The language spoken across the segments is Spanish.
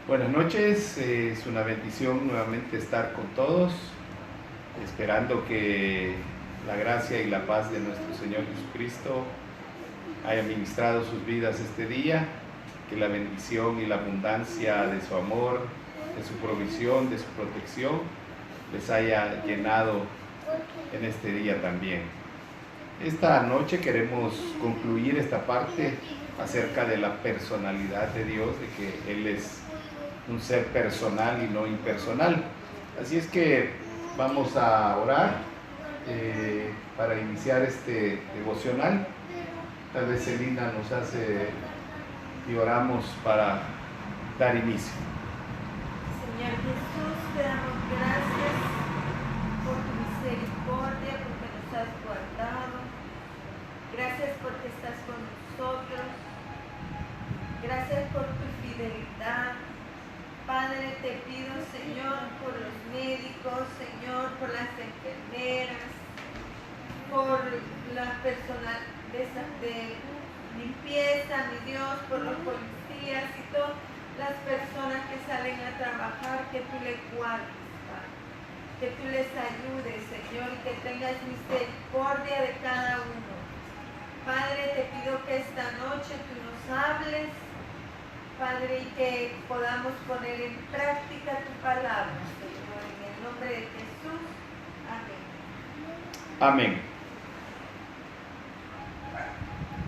Buenas noches, es una bendición nuevamente estar con todos, esperando que la gracia y la paz de nuestro Señor Jesucristo haya ministrado sus vidas este día, que la bendición y la abundancia de su amor, de su provisión, de su protección, les haya llenado en este día también. Esta noche queremos concluir esta parte acerca de la personalidad de Dios, de que Él es un ser personal y no impersonal. Así es que vamos a orar para iniciar este devocional. Tal vez Celina nos hace y oramos para dar inicio. Señor Jesús, te damos gracias por tu misericordia, porque nos has guardado. Gracias porque estás con nosotros. Gracias por tu fidelidad. Padre, te pido, Señor, por los médicos, Señor, por las enfermeras, por la personal de limpieza, mi Dios, por los policías y todas las personas que salen a trabajar, que tú les guardes, Padre, que tú les ayudes, Señor, y que tengas misericordia de cada uno. Padre, te pido que esta noche tú nos hables, Padre, y que podamos poner en práctica tu palabra, Señor, en el nombre de Jesús. Amén. Amén.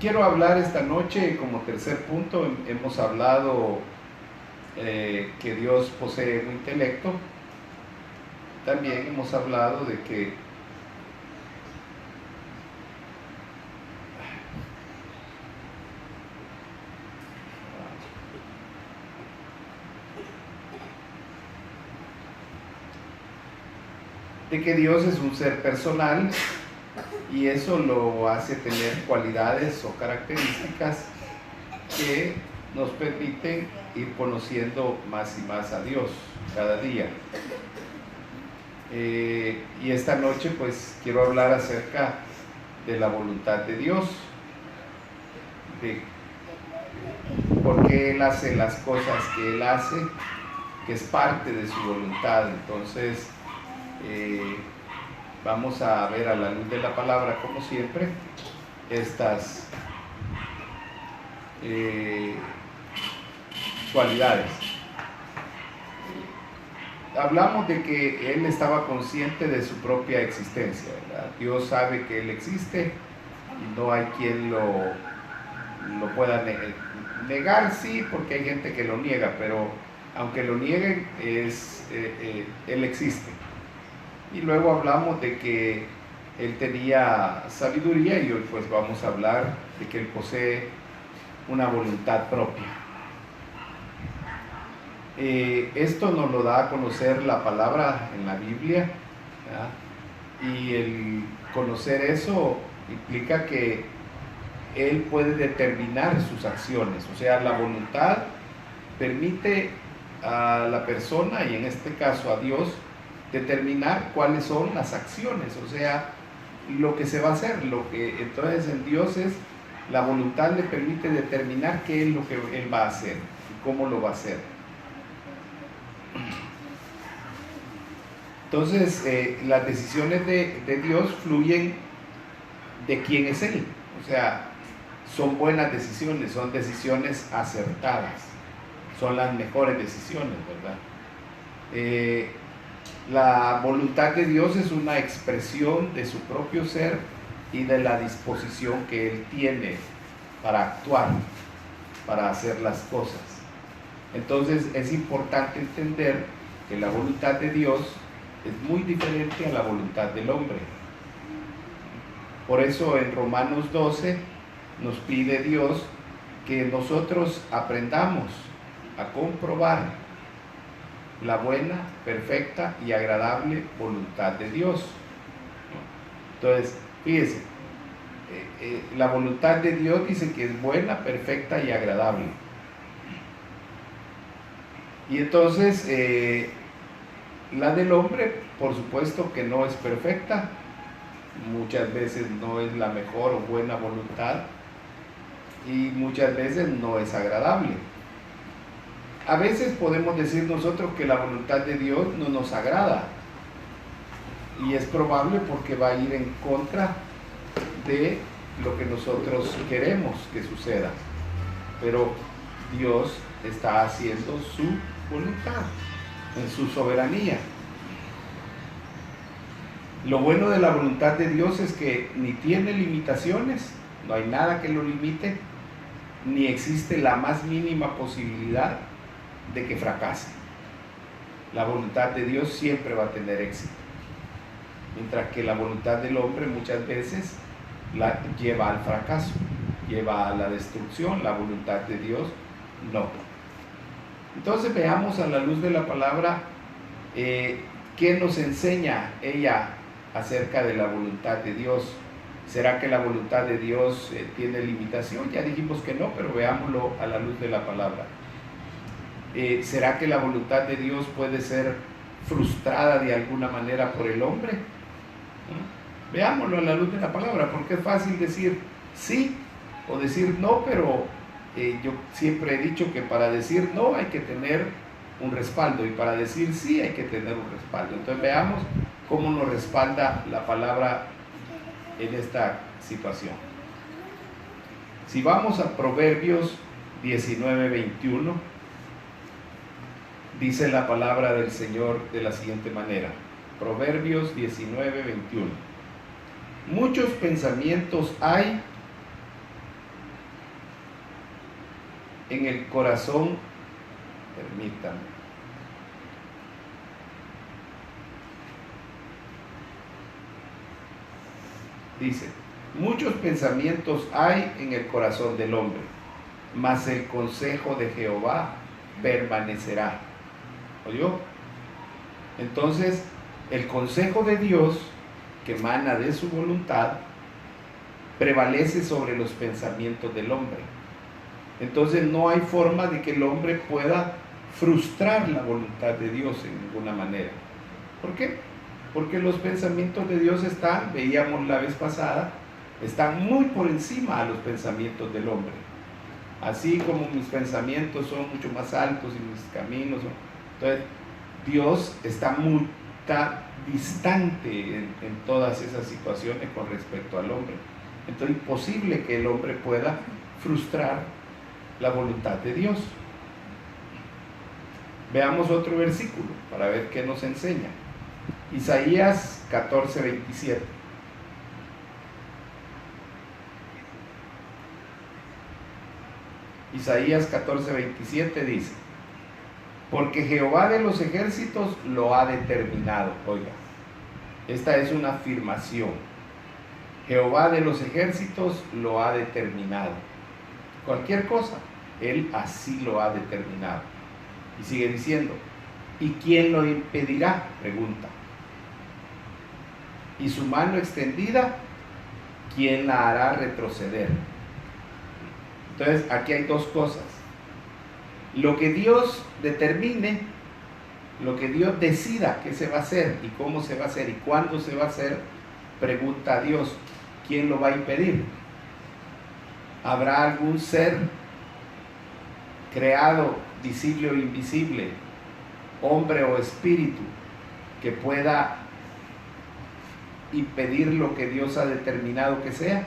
Quiero hablar esta noche como tercer punto. Hemos hablado que Dios posee un intelecto. También hemos hablado de que Dios es un ser personal y eso lo hace tener cualidades o características que nos permiten ir conociendo más y más a Dios cada día. Y esta noche pues quiero hablar acerca de la voluntad de Dios, de por qué Él hace las cosas que Él hace, que es parte de su voluntad. Entonces vamos a ver a la luz de la palabra, como siempre, estas cualidades. Hablamos de que Él estaba consciente de su propia existencia, ¿verdad? Dios sabe que Él existe y no hay quien lo pueda negar, sí, porque hay gente que lo niega, pero aunque lo nieguen, Él existe. Y luego hablamos de que Él tenía sabiduría y hoy pues vamos a hablar de que Él posee una voluntad propia. Esto nos lo da a conocer la palabra en la Biblia, ¿verdad? Y el conocer eso implica que Él puede determinar sus acciones, o sea, la voluntad permite a la persona, y en este caso a Dios, determinar cuáles son las acciones, o sea, lo que se va a hacer. Entonces en Dios la voluntad le permite determinar qué es lo que Él va a hacer y cómo lo va a hacer. Entonces las decisiones de Dios fluyen de quién es Él, o sea, son buenas decisiones, son decisiones acertadas, son las mejores decisiones, ¿verdad? La voluntad de Dios es una expresión de su propio ser y de la disposición que Él tiene para actuar, para hacer las cosas. Entonces es importante entender que la voluntad de Dios es muy diferente a la voluntad del hombre. Por eso en Romanos 12 nos pide Dios que nosotros aprendamos a comprobar la buena, perfecta y agradable voluntad de Dios. Entonces, fíjese, la voluntad de Dios dice que es buena, perfecta y agradable. Y entonces, la del hombre, por supuesto que no es perfecta, muchas veces no es la mejor o buena voluntad y muchas veces no es agradable. A veces podemos decir nosotros que la voluntad de Dios no nos agrada, y es probable porque va a ir en contra de lo que nosotros queremos que suceda, pero Dios está haciendo su voluntad en su soberanía. Lo bueno de la voluntad de Dios es que ni tiene limitaciones, no hay nada que lo limite, ni existe la más mínima posibilidad de que fracase. La voluntad de Dios siempre va a tener éxito, mientras que la voluntad del hombre muchas veces la lleva al fracaso, lleva a la destrucción. La voluntad de Dios no. Entonces veamos a la luz de la palabra qué nos enseña ella acerca de la voluntad de Dios. ¿Será que la voluntad de Dios tiene limitación? Ya dijimos que no, pero veámoslo a la luz de la palabra. ¿Será que la voluntad de Dios puede ser frustrada de alguna manera por el hombre? Veámoslo a la luz de la palabra, porque es fácil decir sí o decir no, pero yo siempre he dicho que para decir no hay que tener un respaldo, y para decir sí hay que tener un respaldo. Entonces veamos cómo nos respalda la palabra en esta situación. Si vamos a Proverbios 19:21, dice la palabra del Señor de la siguiente manera. Proverbios 19:21. Muchos pensamientos hay en el corazón, permítanme. Dice, muchos pensamientos hay en el corazón del hombre, mas el consejo de Jehová permanecerá. ¿Oyó? Entonces, el consejo de Dios, que emana de su voluntad, prevalece sobre los pensamientos del hombre. Entonces no hay forma de que el hombre pueda frustrar la voluntad de Dios en ninguna manera. ¿Por qué? Porque los pensamientos de Dios están, veíamos la vez pasada, están muy por encima a los pensamientos del hombre. Así como mis pensamientos son mucho más altos y mis caminos son... Entonces, Dios está muy distante en todas esas situaciones con respecto al hombre. Entonces, es imposible que el hombre pueda frustrar la voluntad de Dios. Veamos otro versículo para ver qué nos enseña. Isaías 14:27. Isaías 14:27 dice: porque Jehová de los ejércitos lo ha determinado. Oiga, esta es una afirmación. Jehová de los ejércitos lo ha determinado. Cualquier cosa, Él así lo ha determinado. Y sigue diciendo, ¿y quién lo impedirá? Pregunta. Y su mano extendida, ¿quién la hará retroceder? Entonces, aquí hay dos cosas. Lo que Dios determine, lo que Dios decida que se va a hacer y cómo se va a hacer y cuándo se va a hacer, pregunta a Dios, ¿quién lo va a impedir? ¿Habrá algún ser creado, visible o invisible, hombre o espíritu, que pueda impedir lo que Dios ha determinado que sea?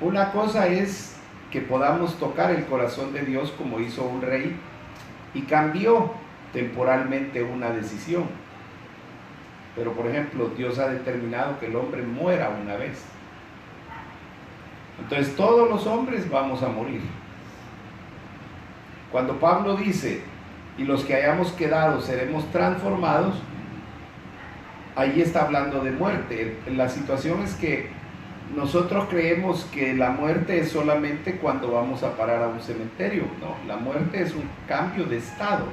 Una cosa es que podamos tocar el corazón de Dios como hizo un rey y cambió temporalmente una decisión. Pero por ejemplo, Dios ha determinado que el hombre muera una vez. Entonces todos los hombres vamos a morir. Cuando Pablo dice, y los que hayamos quedado seremos transformados, ahí está hablando de muerte. La situación es que nosotros creemos que la muerte es solamente cuando vamos a parar a un cementerio. No, la muerte es un cambio de estado.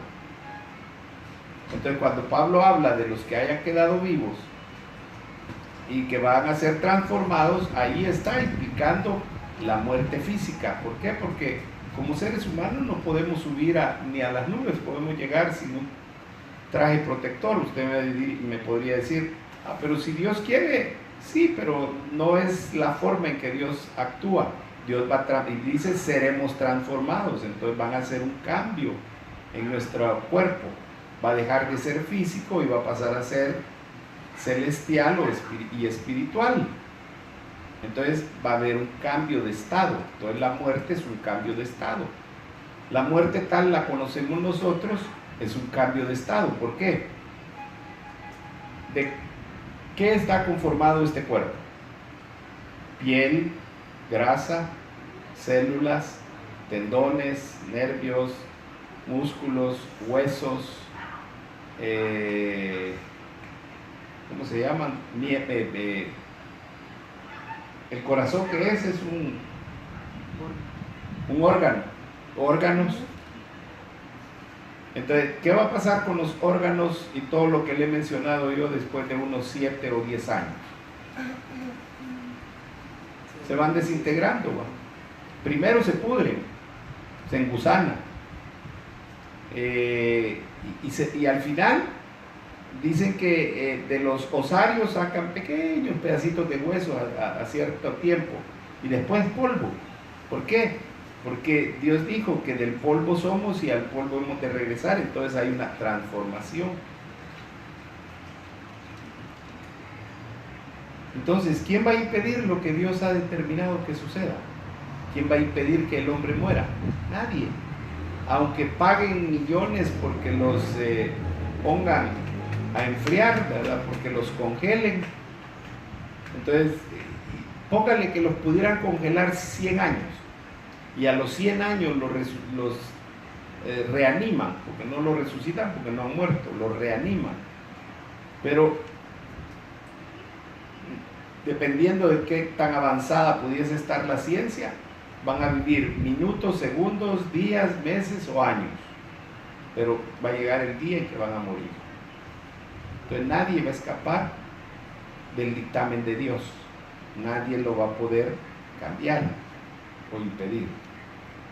Entonces cuando Pablo habla de los que hayan quedado vivos y que van a ser transformados, ahí está implicando la muerte física. ¿Por qué? Porque como seres humanos no podemos subir ni a las nubes, podemos llegar sin un traje protector. Usted me podría decir, pero si Dios quiere, sí, pero no es la forma en que Dios actúa. Dios va a y dice seremos transformados, entonces van a hacer un cambio en nuestro cuerpo, va a dejar de ser físico y va a pasar a ser celestial y espiritual. Entonces va a haber un cambio de estado. Entonces la muerte es un cambio de estado. La muerte tal la conocemos nosotros, es un cambio de estado. ¿Por qué? ¿De qué está conformado este cuerpo? Piel, grasa, células, tendones, nervios, músculos, huesos, ¿cómo se llaman? El corazón, que es un órgano, órganos. Entonces, ¿qué va a pasar con los órganos y todo lo que le he mencionado yo después de unos 7 o 10 años? Se van desintegrando, ¿va? Primero se pudren, se engusanan, y al final dicen que de los osarios sacan pequeños pedacitos de hueso a cierto tiempo y después polvo. ¿Por qué? Porque Dios dijo que del polvo somos y al polvo hemos de regresar, entonces hay una transformación. Entonces, ¿quién va a impedir lo que Dios ha determinado que suceda? ¿Quién va a impedir que el hombre muera? Nadie. Aunque paguen millones porque los pongan a enfriar, ¿verdad? Porque los congelen. Entonces, póngale que los pudieran congelar 100 años y a los 100 años los reaniman, porque no los resucitan porque no han muerto, los reaniman. Pero dependiendo de qué tan avanzada pudiese estar la ciencia, van a vivir minutos, segundos, días, meses o años, pero va a llegar el día en que van a morir. Entonces nadie va a escapar del dictamen de Dios, nadie lo va a poder cambiar o impedir.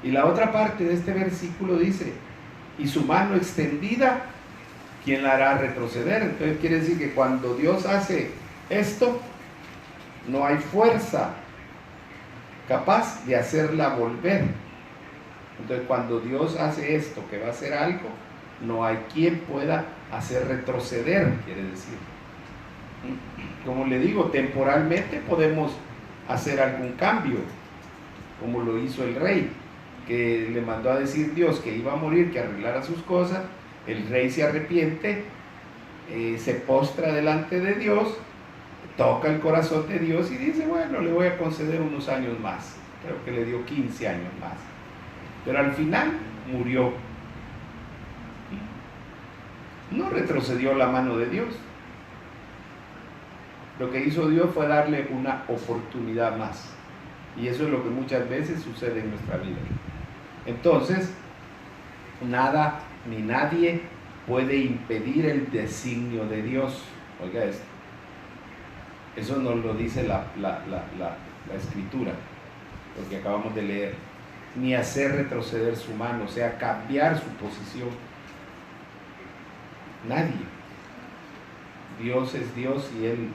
Y la otra parte de este versículo dice, y su mano extendida, ¿quién la hará retroceder? Entonces quiere decir que cuando Dios hace esto, no hay fuerza capaz de hacerla volver. Entonces cuando Dios hace esto, que va a hacer algo, no hay quien pueda hacer retroceder, quiere decir. Como le digo, temporalmente podemos hacer algún cambio, como lo hizo el rey, que le mandó a decir Dios que iba a morir, que arreglara sus cosas. El rey se arrepiente, se postra delante de Dios, toca el corazón de Dios y dice, bueno, le voy a conceder unos años más. Creo que le dio 15 años más. Pero al final murió. No retrocedió la mano de Dios. Lo que hizo Dios fue darle una oportunidad más. Y eso es lo que muchas veces sucede en nuestra vida. Entonces, nada ni nadie puede impedir el designio de Dios. Oiga esto. Eso nos lo dice la Escritura, lo que acabamos de leer. Ni hacer retroceder su mano, o sea, cambiar su posición. Nadie. Dios es Dios y Él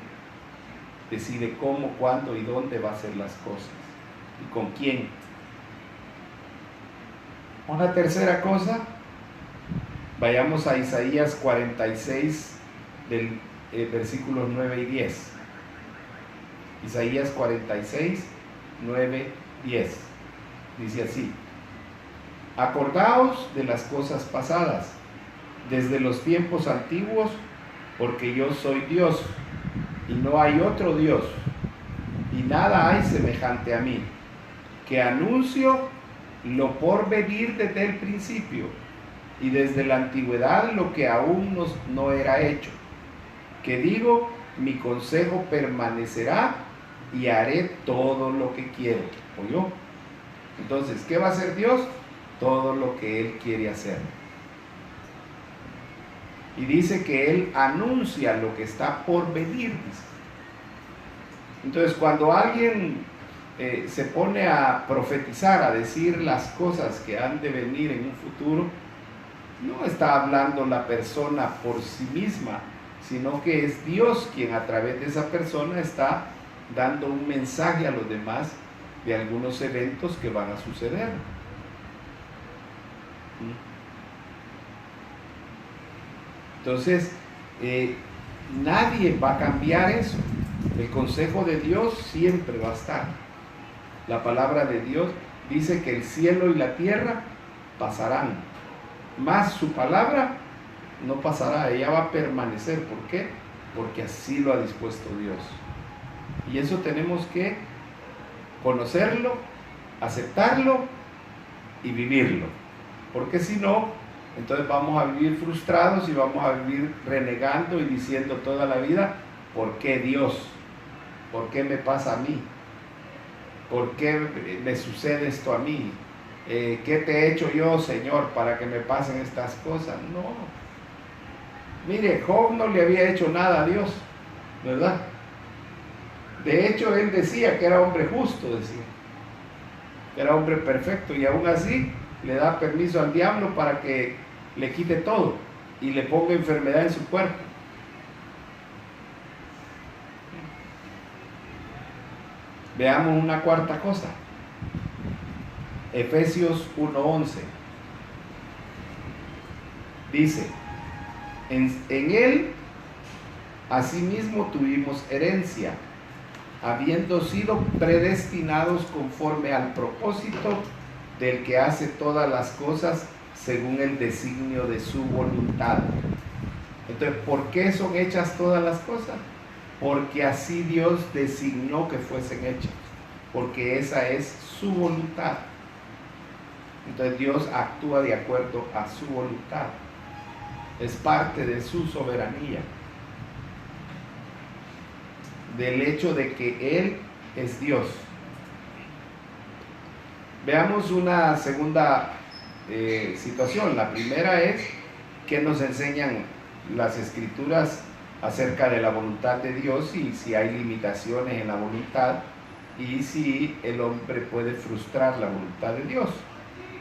decide cómo, cuándo y dónde va a hacer las cosas y con quién. Una tercera cosa, vayamos a Isaías 46 del versículos 9 y 10. Isaías 46, 9, 10. Dice así: acordaos de las cosas pasadas, desde los tiempos antiguos, porque yo soy Dios, y no hay otro Dios, y nada hay semejante a mí, que anuncio lo por venir desde el principio, y desde la antigüedad lo que aún no era hecho, que digo, mi consejo permanecerá, y haré todo lo que quiero. ¿Oyó? Entonces, ¿qué va a hacer Dios? Todo lo que Él quiere hacer. Y dice que Él anuncia lo que está por venir. Entonces, cuando alguien se pone a profetizar, a decir las cosas que han de venir en un futuro, no está hablando la persona por sí misma, sino que es Dios quien a través de esa persona está dando un mensaje a los demás de algunos eventos que van a suceder. Entonces, nadie va a cambiar eso. El consejo de Dios siempre va a estar. La palabra de Dios dice que el cielo y la tierra pasarán, mas su palabra no pasará, ella va a permanecer. ¿Por qué? Porque así lo ha dispuesto Dios. Y eso tenemos que conocerlo, aceptarlo y vivirlo. Porque si no, entonces vamos a vivir frustrados y vamos a vivir renegando y diciendo toda la vida, ¿por qué Dios? ¿Por qué me pasa a mí? ¿Por qué me sucede esto a mí? ¿Qué te he hecho yo, Señor, para que me pasen estas cosas? No. Mire, Job no le había hecho nada a Dios, ¿verdad? De hecho, él decía que era hombre justo, decía. Que era hombre perfecto, y aún así le da permiso al diablo para que le quite todo y le ponga enfermedad en su cuerpo. Veamos una cuarta cosa. Efesios 1:11 dice: en él asimismo tuvimos herencia, habiendo sido predestinados conforme al propósito del que hace todas las cosas según el designio de su voluntad. Entonces, ¿por qué son hechas todas las cosas? Porque así Dios designó que fuesen hechas, porque esa es su voluntad. Entonces Dios actúa de acuerdo a su voluntad, es parte de su soberanía, del hecho de que Él es Dios. Veamos una segunda situación. La primera es que nos enseñan las Escrituras acerca de la voluntad de Dios y si hay limitaciones en la voluntad y si el hombre puede frustrar la voluntad de Dios.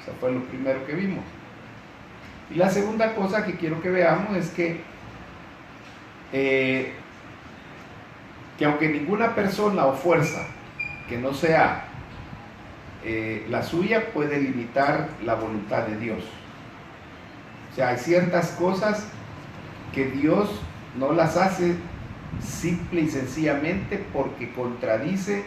Eso fue lo primero que vimos. Y la segunda cosa que quiero que veamos es que aunque ninguna persona o fuerza que no sea la suya puede limitar la voluntad de Dios. O sea, hay ciertas cosas que Dios no las hace simple y sencillamente porque contradice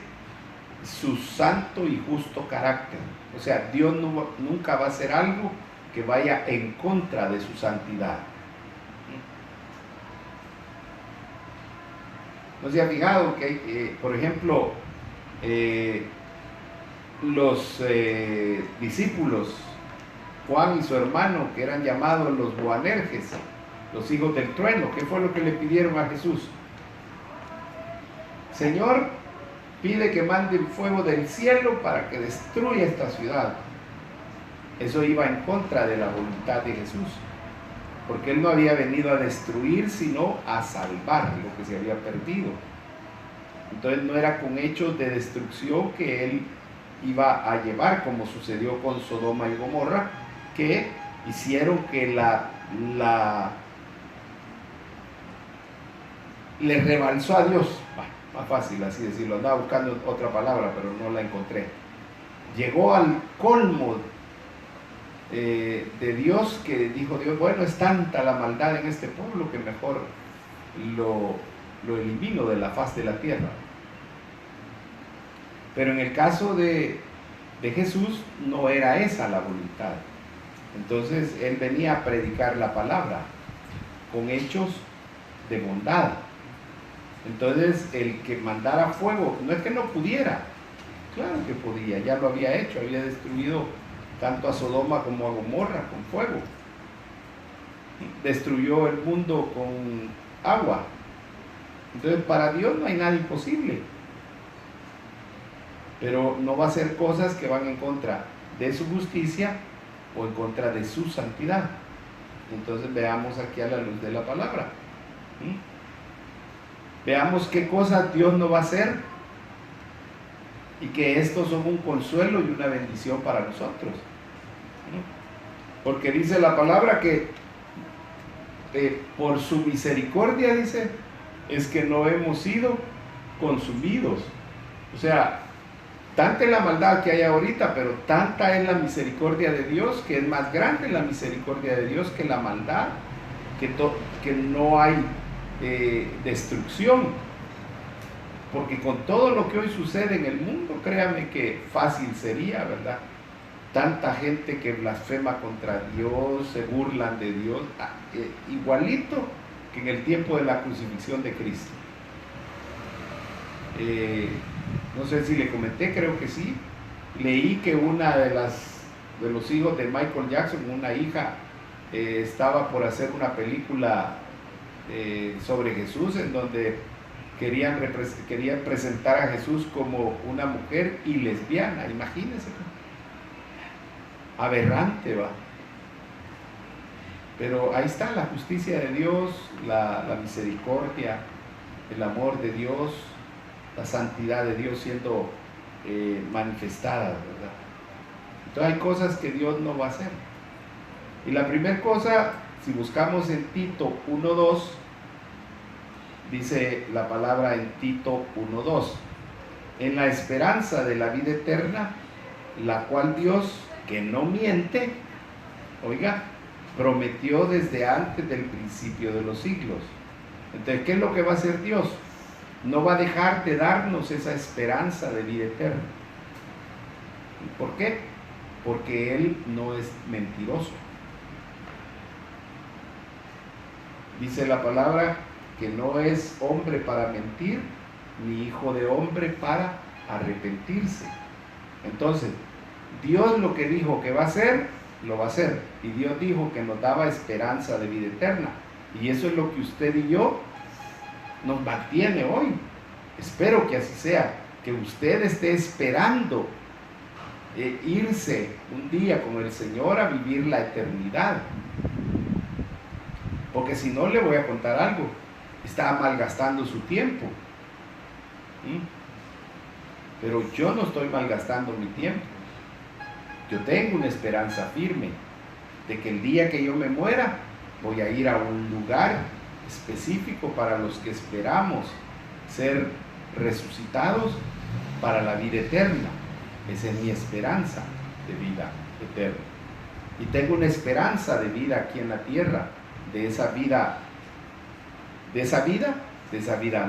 su santo y justo carácter. O sea, Dios nunca va a hacer algo que vaya en contra de su santidad. ¿No se ha fijado que, por ejemplo, los discípulos, Juan y su hermano, que eran llamados los Boanerges, los hijos del trueno, ¿qué fue lo que le pidieron a Jesús? Señor, pide que mande fuego del cielo para que destruya esta ciudad. Eso iba en contra de la voluntad de Jesús, porque Él no había venido a destruir, sino a salvar lo que se había perdido. Entonces no era con hechos de destrucción que Él iba a llevar, como sucedió con Sodoma y Gomorra, que hicieron que le rebalsó a Dios. Bueno, más fácil así decirlo, andaba buscando otra palabra pero no la encontré. Llegó al colmo de Dios, que dijo Dios, bueno, es tanta la maldad en este pueblo que mejor lo elimino de la faz de la tierra. Pero en el caso de Jesús no era esa la voluntad. Entonces Él venía a predicar la palabra con hechos de bondad. Entonces el que mandara fuego, no es que no pudiera, claro que podía, ya lo había hecho, había destruido tanto a Sodoma como a Gomorra con fuego. Destruyó el mundo con agua. Entonces para Dios no hay nada imposible. Pero no va a hacer cosas que van en contra de su justicia o en contra de su santidad. Entonces veamos aquí a la luz de la palabra. Veamos qué cosas Dios no va a hacer y que estos son un consuelo y una bendición para nosotros. Porque dice la palabra que por su misericordia, dice, es que no hemos sido consumidos. O sea, Tanta es la maldad que hay ahorita, pero tanta es la misericordia de Dios, que es más grande la misericordia de Dios que la maldad, que no hay destrucción. Porque con todo lo que hoy sucede en el mundo, créame que fácil sería, ¿verdad? Tanta gente que blasfema contra Dios, se burlan de Dios, igualito que en el tiempo de la crucifixión de Cristo. No sé si le comenté, creo que sí. Leí que una de los hijos de Michael Jackson, una hija, estaba por hacer una película sobre Jesús, en donde querían presentar a Jesús como una mujer y lesbiana. Imagínense, aberrante, va. Pero ahí está la justicia de Dios, la misericordia, el amor de Dios, la santidad de Dios siendo manifestada, ¿verdad? Entonces hay cosas que Dios no va a hacer. Y la primera cosa, si buscamos en Tito 1:2, dice la palabra en Tito 1:2, en la esperanza de la vida eterna, la cual Dios, que no miente, oiga, prometió desde antes del principio de los siglos. Entonces, ¿qué es lo que va a hacer Dios? No va a dejar de darnos esa esperanza de vida eterna. ¿Por qué? Porque Él no es mentiroso. Dice la palabra que no es hombre para mentir, ni hijo de hombre para arrepentirse. Entonces, Dios lo que dijo que va a hacer, lo va a hacer. Y Dios dijo que nos daba esperanza de vida eterna. Y eso es lo que usted y yo nos mantiene hoy. Espero que así sea, que usted esté esperando irse un día con el Señor a vivir la eternidad. Porque si no, le voy a contar algo, está malgastando su tiempo. Pero yo no estoy malgastando mi tiempo. Yo tengo una esperanza firme de que el día que yo me muera voy a ir a un lugar específico para los que esperamos ser resucitados para la vida eterna. Esa es mi esperanza de vida eterna. Y tengo una esperanza de vida aquí en la tierra, de esa vida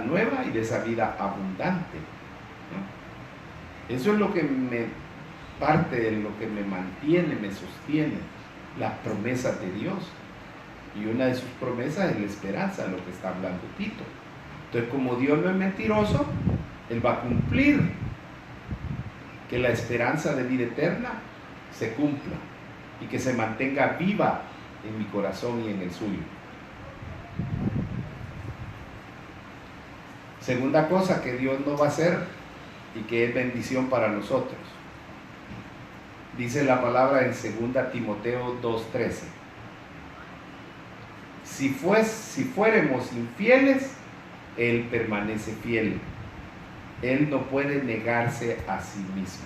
nueva y de esa vida abundante, ¿no? Eso es lo que parte de lo que me mantiene, me sostiene, las promesas de Dios. Y una de sus promesas es la esperanza, lo que está hablando Tito. Entonces, como Dios no es mentiroso, Él va a cumplir que la esperanza de vida eterna se cumpla y que se mantenga viva en mi corazón y en el suyo. Segunda cosa que Dios no va a hacer y que es bendición para nosotros. Dice la palabra en 2 Timoteo 2:13. Si fuéramos infieles, Él permanece fiel. Él no puede negarse a sí mismo.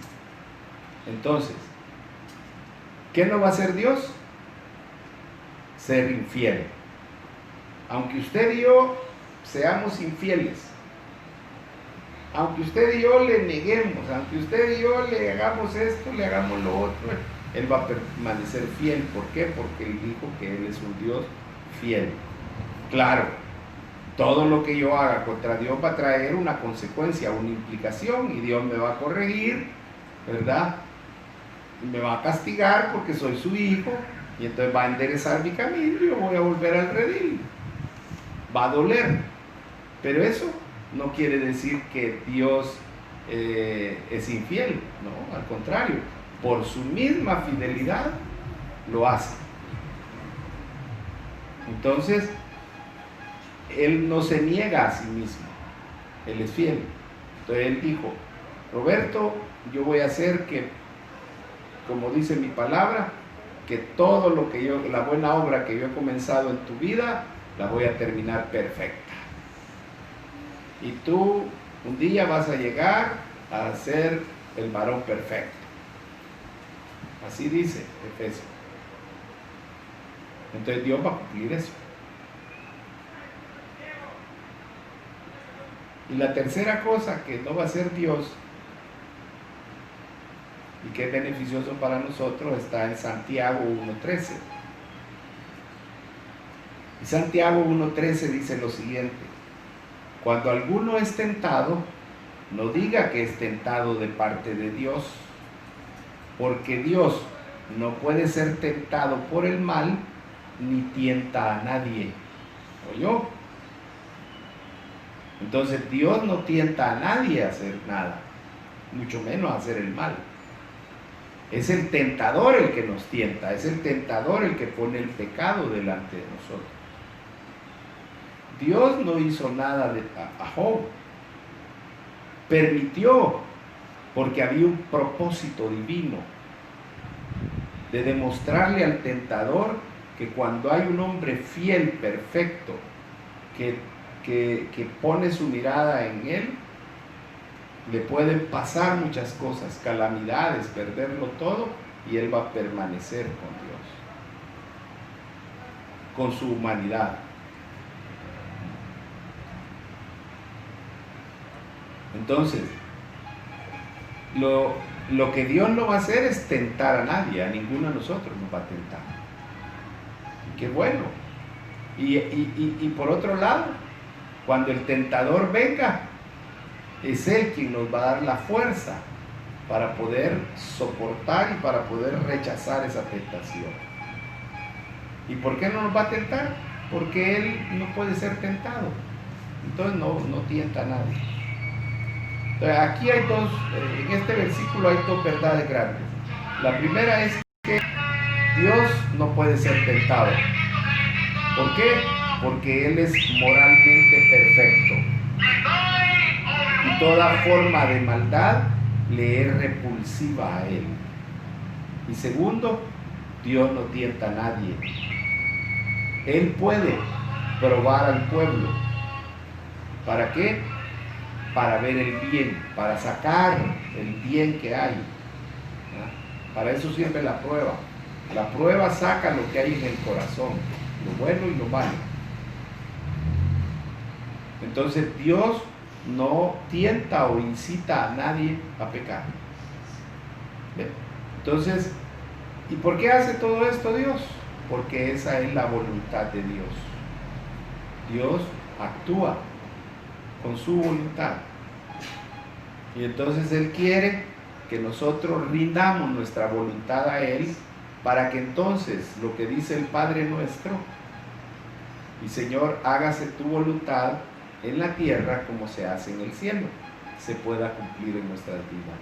Entonces, ¿qué no va a hacer Dios? Ser infiel. Aunque usted y yo seamos infieles, aunque usted y yo le neguemos, aunque usted y yo le hagamos esto, le hagamos lo otro, Él va a permanecer fiel. ¿Por qué? Porque Él dijo que Él es un Dios fiel. Claro, todo lo que yo haga contra Dios va a traer una consecuencia, una implicación, y Dios me va a corregir, ¿verdad? Y me va a castigar porque soy su hijo, y entonces va a enderezar mi camino y yo voy a volver al redil. Va a doler, pero eso no quiere decir que Dios es infiel, no, al contrario, por su misma fidelidad lo hace. Entonces, Él no se niega a sí mismo, Él es fiel. Entonces Él dijo: Roberto, yo voy a hacer que, como dice mi palabra, que todo lo que la buena obra que yo he comenzado en tu vida, la voy a terminar perfecta. Y tú un día vas a llegar a ser el varón perfecto. Así dice Efesios. Entonces Dios va a cumplir eso. Y la tercera cosa que no va a hacer Dios y que es beneficioso para nosotros está en Santiago 1:13. Y Santiago 1:13 dice lo siguiente: cuando alguno es tentado, no diga que es tentado de parte de Dios, porque Dios no puede ser tentado por el mal, ni tienta a nadie. ¿Oyó? Entonces Dios no tienta a nadie a hacer nada, mucho menos a hacer el mal. Es el tentador el que nos tienta, es el tentador el que pone el pecado delante de nosotros. Dios no hizo nada a Job, permitió, porque había un propósito divino de demostrarle al tentador que cuando hay un hombre fiel, perfecto, que pone su mirada en él, le pueden pasar muchas cosas, calamidades, perderlo todo, y él va a permanecer con Dios, con su humanidad. Entonces, lo que Dios no va a hacer es tentar a nadie, a ninguno de nosotros nos va a tentar. Qué bueno. Y por otro lado, cuando el tentador venga, es Él quien nos va a dar la fuerza para poder soportar y para poder rechazar esa tentación. ¿Y por qué no nos va a tentar? Porque Él no puede ser tentado. Entonces no tienta a nadie. Entonces aquí hay en este versículo hay dos verdades grandes. La primera es que Dios no puede ser tentado. ¿Por qué? Porque Él es moralmente perfecto. Y toda forma de maldad le es repulsiva a Él. Y segundo, Dios no tienta a nadie. Él puede probar al pueblo. ¿Para qué? Para ver el bien, para sacar el bien que hay. ¿No? Para eso sirve la prueba. La prueba saca lo que hay en el corazón, lo bueno y lo malo. Entonces Dios no tienta o incita a nadie a pecar. ¿Ve? Entonces, ¿y por qué hace todo esto Dios? Porque esa es la voluntad de Dios. Dios actúa con su voluntad. Y entonces Él quiere que nosotros rindamos nuestra voluntad a Él, para que entonces lo que dice el Padre nuestro, y Señor, hágase tu voluntad en la tierra como se hace en el cielo, se pueda cumplir en nuestras vidas.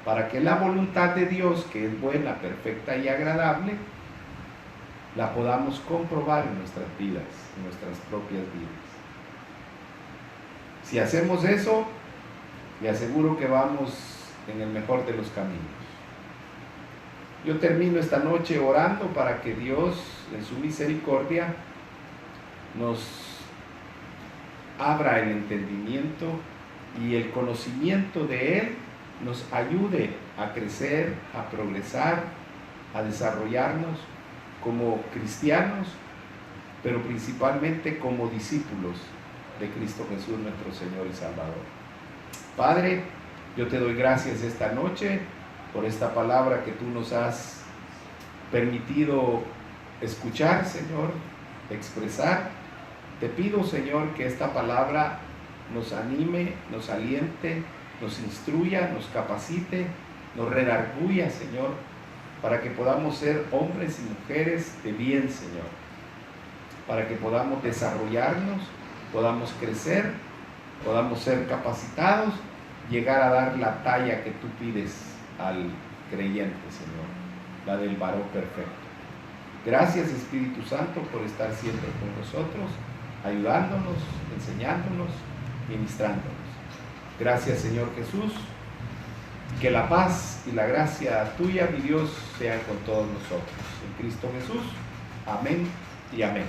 Para que la voluntad de Dios, que es buena, perfecta y agradable, la podamos comprobar en nuestras vidas, en nuestras propias vidas. Si hacemos eso, le aseguro que vamos en el mejor de los caminos. Yo termino esta noche orando para que Dios, en su misericordia, nos abra el entendimiento y el conocimiento de Él nos ayude a crecer, a progresar, a desarrollarnos como cristianos, pero principalmente como discípulos de Cristo Jesús, nuestro Señor y Salvador. Padre, yo te doy gracias esta noche por esta palabra que tú nos has permitido escuchar, Señor, expresar. Te pido, Señor, que esta palabra nos anime, nos aliente, nos instruya, nos capacite, nos redarguya, Señor, para que podamos ser hombres y mujeres de bien, Señor, para que podamos desarrollarnos, podamos crecer, podamos ser capacitados, llegar a dar la talla que tú pides al creyente, Señor, la del varón perfecto. Gracias, Espíritu Santo, por estar siempre con nosotros, ayudándonos, enseñándonos, ministrándonos. Gracias, Señor Jesús. Que la paz y la gracia tuya, mi Dios, sean con todos nosotros. En Cristo Jesús. Amén y amén.